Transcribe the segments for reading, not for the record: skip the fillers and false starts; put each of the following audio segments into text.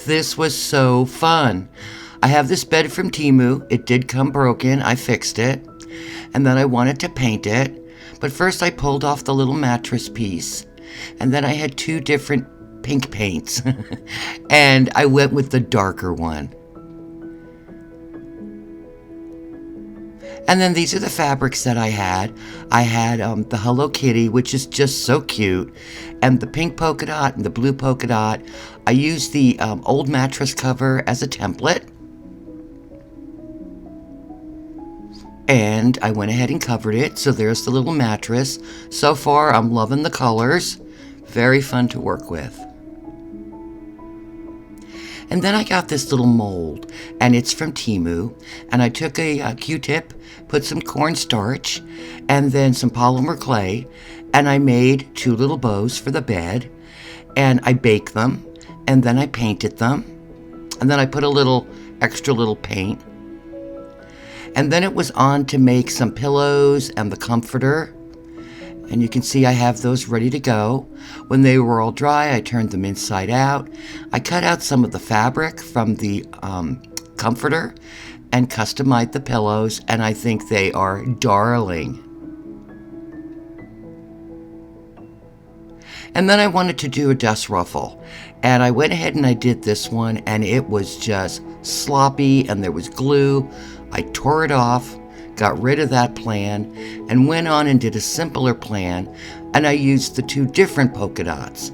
this was so fun. I have this bed from Temu. It did come broken. I fixed it. And then I wanted to paint it. But first I pulled off the little mattress piece. And then I had two different pink paints. And I went with the darker one. And then these are the fabrics that I had. I had the Hello Kitty, which is just so cute, and the pink polka dot and the blue polka dot. I used the old mattress cover as a template. And I went ahead and covered it. So there's the little mattress. So far, I'm loving the colors. Very fun to work with. And then I got this little mold, and it's from Temu. And I took a Q-tip, put some cornstarch, and then some polymer clay, and I made two little bows for the bed. And I baked them, and then I painted them, and then I put a little extra little paint. And then it was on to make some pillows and the comforter. And you can see I have those ready to go. When they were all dry, I turned them inside out. I cut out some of the fabric from the comforter and customized the pillows, and I think they are darling. And then I wanted to do a dust ruffle, and I went ahead and I did this one, and it was just sloppy, and there was glue. I tore it off, got rid of that plan, and went on and did a simpler plan, and I used the two different polka dots.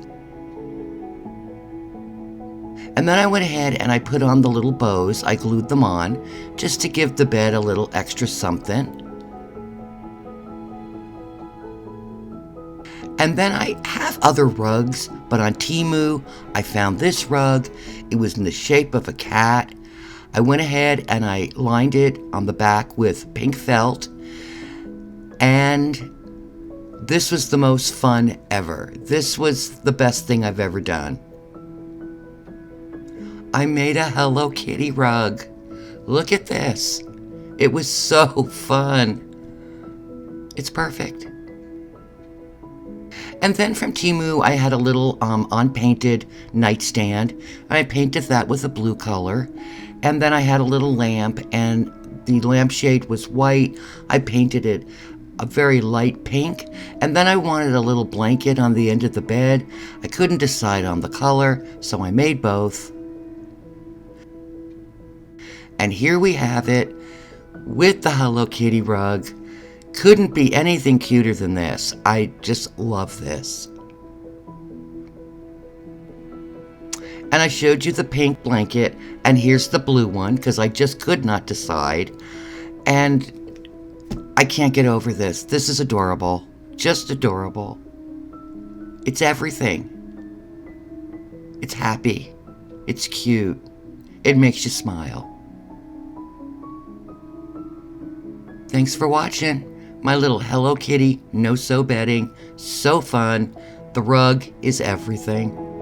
And then I went ahead and I put on the little bows. I glued them on just to give the bed a little extra something. And then I have other rugs, but on Temu I found this rug. It was in the shape of a cat. I went ahead and I lined it on the back with pink felt, and this was the most fun ever. This was the best thing I've ever done. I made a Hello Kitty rug. Look at this. It was so fun. It's perfect. And then from Temu, I had a little unpainted nightstand, and I painted that with a blue color. And then I had a little lamp, and the lampshade was white. I painted it a very light pink. And then I wanted a little blanket on the end of the bed. I couldn't decide on the color, so I made both. And here we have it with the Hello Kitty rug. Couldn't be anything cuter than this. I just love this. And I showed you the pink blanket, and here's the blue one, because I just could not decide. And I can't get over this. This is adorable. Just adorable. It's everything. It's happy. It's cute. It makes you smile. Thanks for watching. My little Hello Kitty no-sew bedding. So fun. The rug is everything.